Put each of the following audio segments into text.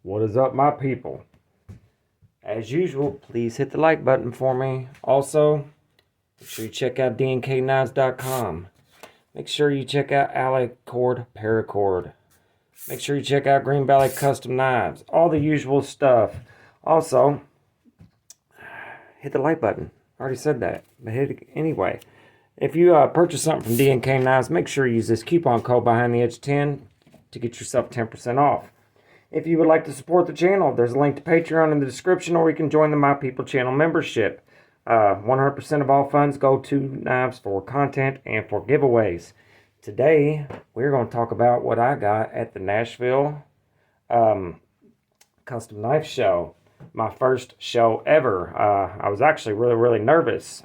What is up, my people? As usual, please hit the like button for me. Also, make sure you check out DNKKnives.com. Make sure you check out Alicord Paracord. Make sure you check out Green Valley Custom Knives. All the usual stuff. Also, hit the like button. I already said that, but hit it anyway. If you purchase something from DNK Knives, make sure you use this coupon code behind the edge 10 to get yourself 10% off. If you would like to support the channel, there's a link to Patreon in the description, or you can join the My People channel membership. 100% of all funds go to knives for content and for giveaways. Today, we're going to talk about what I got at the Nashville Custom Knife Show. My first show ever. I was actually really nervous.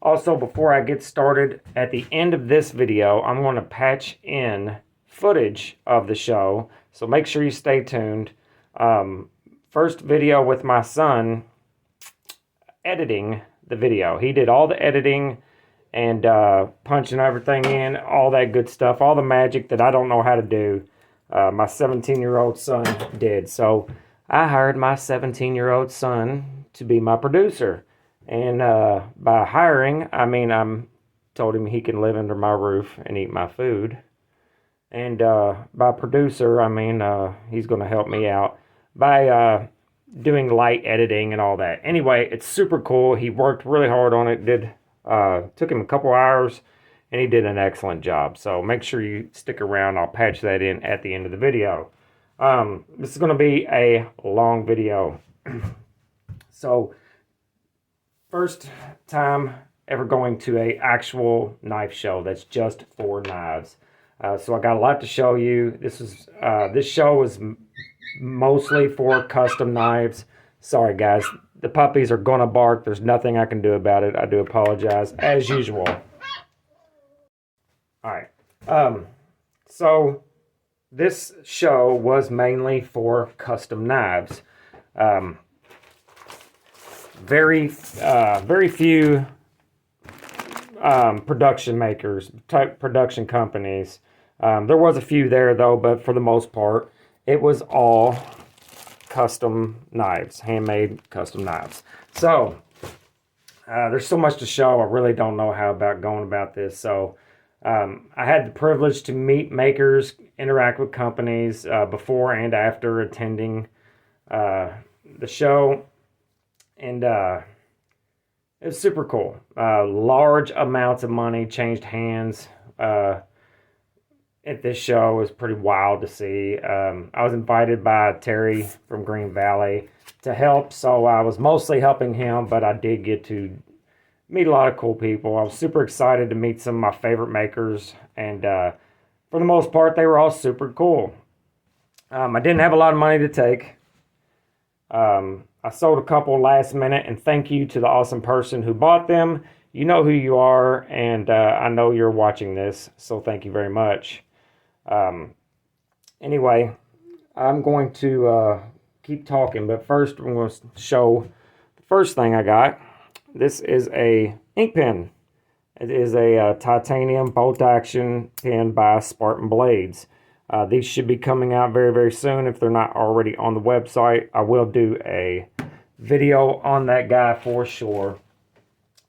Also, before I get started, at the end of this video, I'm going to patch in footage of the show, so make sure you stay tuned. First video with my son editing the video. He did all the editing and punching everything in, all that good stuff, all the magic that I don't know how to do. My 17-year-old son did. So I hired my 17-year-old son to be my producer. And by hiring, I mean told him he can live under my roof and eat my food. And by producer, I mean he's going to help me out by doing light editing and all that. Anyway, it's super cool. He worked really hard on it. Took him a couple hours, and he did an excellent job. So make sure you stick around. I'll patch that in at the end of the video. This is going to be a long video. So, first time ever going to an actual knife show that's just for knives. So I got a lot to show you. This show is mostly for custom knives. Sorry guys, the puppies are gonna bark. There's nothing I can do about it. I do apologize as usual. Alright, so this show was mainly for custom knives. Very few production makers, type production companies. There was a few there though, but for the most part, it was all custom knives, handmade custom knives. So there's so much to show. I really don't know how about going about this. So I had the privilege to meet makers, interact with companies before and after attending the show, and it was super cool. Large amounts of money changed hands at this show. It was pretty wild to see. I was invited by Terry from Green Valley to help, so I was mostly helping him, but I did get to meet a lot of cool people. I was super excited to meet some of my favorite makers, and for the most part, they were all super cool. I didn't have a lot of money to take. I sold a couple last minute, and thank you to the awesome person who bought them. You know who you are, and I know you're watching this, so thank you very much. Anyway, I'm going to keep talking, but first I'm going to show the first thing I got. This is a ink pen. It is a titanium bolt action pen by Spartan Blades. These should be coming out very soon if they're not already on the website. I will do a video on that guy for sure.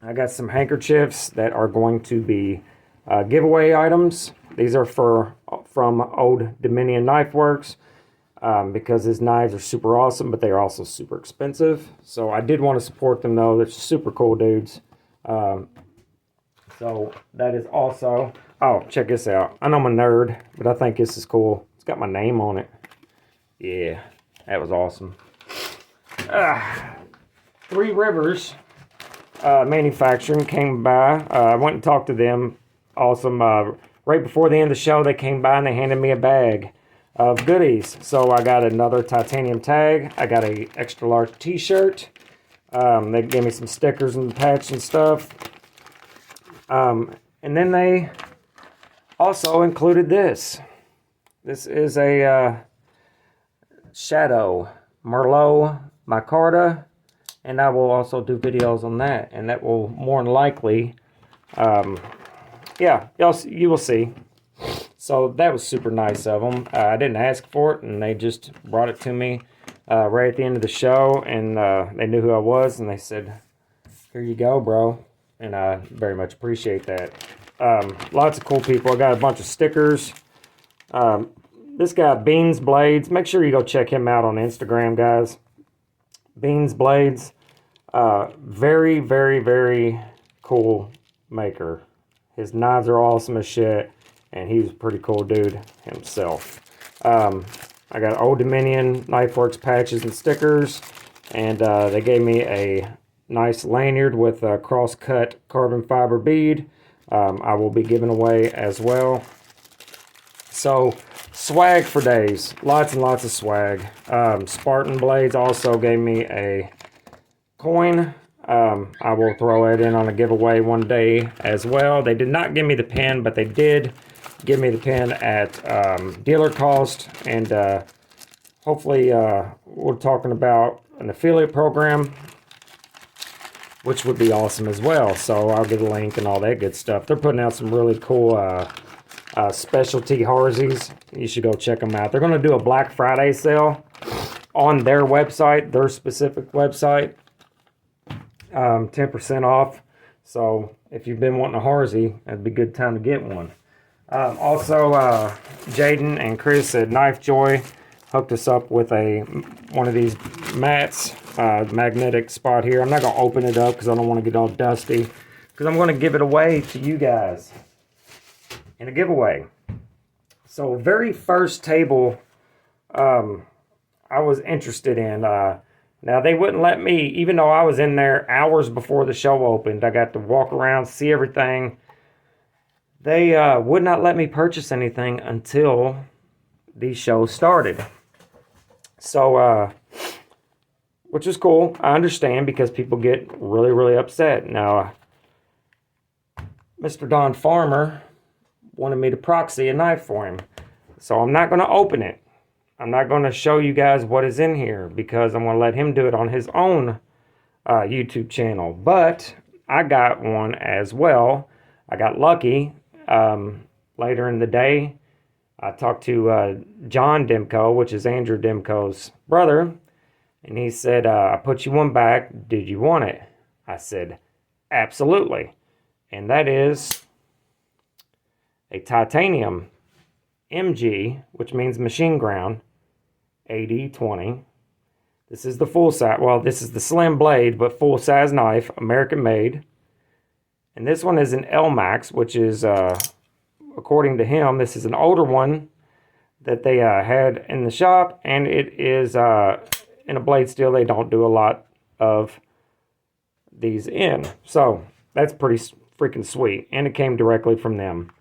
I got some handkerchiefs that are going to be giveaway items. These are from Old Dominion Knife Works because his knives are super awesome, but they are also super expensive. So I did want to support them though. They're super cool dudes. So that is also... Oh, check this out. I know I'm a nerd, but I think this is cool. It's got my name on it. Yeah, that was awesome. Three Rivers Manufacturing came by. I went and talked to them. Awesome. Right before the end of the show, they came by and they handed me a bag of goodies. So I got another titanium tag. I got a extra large t-shirt. They gave me some stickers and patch and stuff. And then they also included this. This is a Shadow Merlot micarta, and I will also do videos on that, and that will more than likely, yeah, you will see. So that was super nice of them. I didn't ask for it, and they just brought it to me right at the end of the show, and they knew who I was, and they said, here you go, bro. And I very much appreciate that. Lots of cool people. I got a bunch of stickers. This guy, Beans Blades, make sure you go check him out on Instagram, guys. Beans Blades, very, very, very cool maker. His knives are awesome as shit, and he's a pretty cool dude himself. I got Old Dominion Knife Works patches and stickers, and they gave me a nice lanyard with a cross-cut carbon fiber bead. I will be giving away as well. So, swag for days. Lots and lots of swag. Spartan Blades also gave me a coin. I will throw it in on a giveaway one day as well. They did not give me the pin, but they did give me the pin at dealer cost. And hopefully we're talking about an affiliate program, which would be awesome as well. So I'll get a link and all that good stuff. They're putting out some really cool specialty Harzies. You should go check them out. They're going to do a Black Friday sale on their website, their specific website. 10% off. So if you've been wanting a Harzie, that'd be a good time to get one. Also, Jaden and Chris at Knife Joy hooked us up with one of these mats, magnetic spot here. I'm not going to open it up because I don't want to get all dusty, because I'm going to give it away to you guys in a giveaway. So very first table I was interested in. Now they wouldn't let me, even though I was in there hours before the show opened. I got to walk around, see everything. They would not let me purchase anything until the show started. So, which is cool. I understand, because people get really, really upset. Now, Mr. Don Farmer wanted me to proxy a knife for him. So I'm not going to open it. I'm not going to show you guys what is in here, because I'm going to let him do it on his own YouTube channel. But I got one as well. I got lucky. Later in the day, I talked to John Demko, which is Andrew Demko's brother. And he said, I put you one back. Did you want it? I said, absolutely. And that is a titanium MG, which means machine ground, AD-20. This is the full size. Well, this is the slim blade, but full size knife, American made. And this one is an L-Max, which is, according to him, this is an older one that they had in the shop. And it is in a blade steel. They don't do a lot of these in. So that's pretty freaking sweet. And it came directly from them.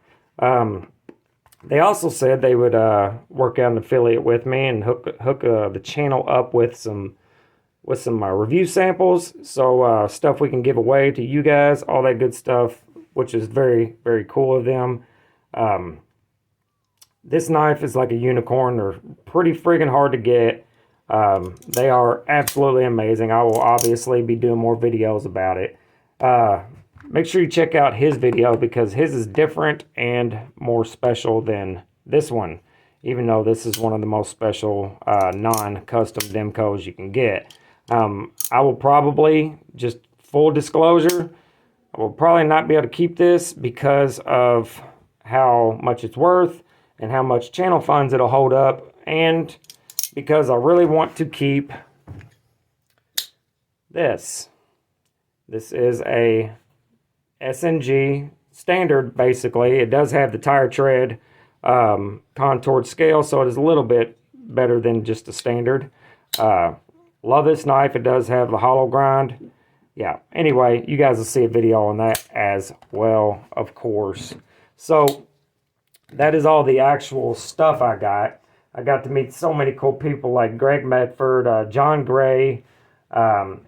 They also said they would work out an affiliate with me and hook the channel up with some review samples, so stuff we can give away to you guys, all that good stuff, which is very, very cool of them. This knife is like a unicorn. They're pretty friggin' hard to get. They are absolutely amazing. I will obviously be doing more videos about it. Make sure you check out his video, because his is different and more special than this one, even though this is one of the most special non-custom Demkos you can get. I will probably, just full disclosure, I will probably not be able to keep this because of how much it's worth and how much channel funds it'll hold up, and because I really want to keep this. This is a SNG standard, basically. It does have the tire tread contoured scale, so it is a little bit better than just a standard. Love this knife. It does have the hollow grind. Yeah, anyway, you guys will see a video on that as well, of course. So that is all the actual stuff I got. I got to meet so many cool people like Greg Medford, John Gray,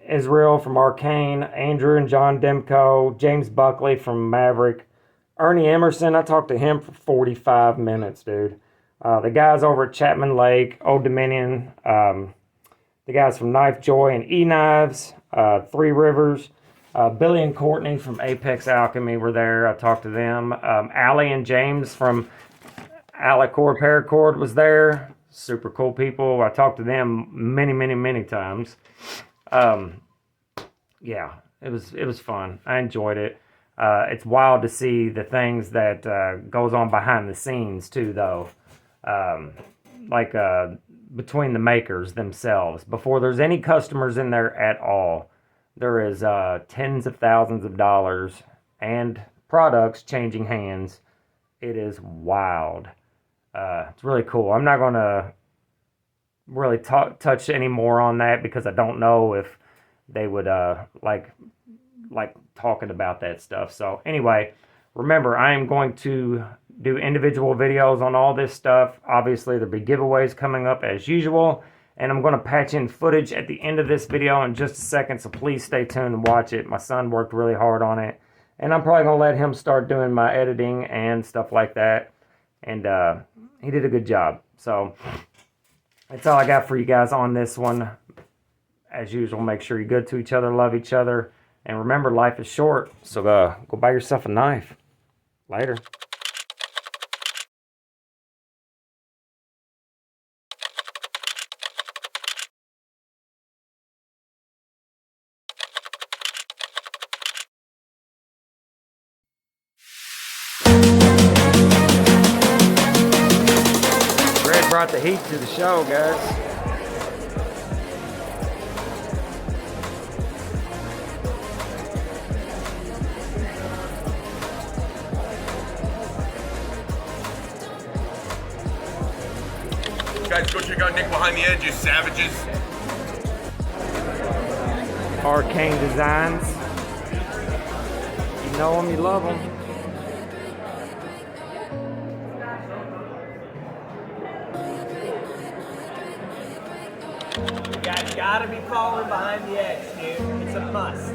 Israel from Arcane, Andrew and John Demko, James Buckley from Maverick, Ernie Emerson. I talked to him for 45 minutes, dude. The guys over at Chapman Lake, Old Dominion, the guys from Knife Joy and E-Knives, Three Rivers, Billy and Courtney from Apex Alchemy were there. I talked to them. Allie and James from Alicore Paracord was there. Super cool people. I talked to them many times. Yeah, it was fun. I enjoyed it. It's wild to see the things that goes on behind the scenes too, though. Like between the makers themselves. Before there's any customers in there at all, there is tens of thousands of dollars and products changing hands. It is wild. It's really cool. I'm not going to really touch any more on that because I don't know if they would like talking about that stuff. So anyway, remember, I am going to do individual videos on all this stuff. Obviously, there'll be giveaways coming up as usual, and I'm going to patch in footage at the end of this video in just a second, so please stay tuned and watch it. My son worked really hard on it, and I'm probably going to let him start doing my editing and stuff like that, and he did a good job. So that's all I got for you guys on this one. As usual, make sure you're good to each other, love each other, and remember, life is short, so go buy yourself a knife. Later. Red brought the heat to the show, guys. Guys, go check out Nick Behind the Edge, you savages. Arcane Designs. You know them, you love them. You guys gotta be following Behind the Edge, dude. It's a must.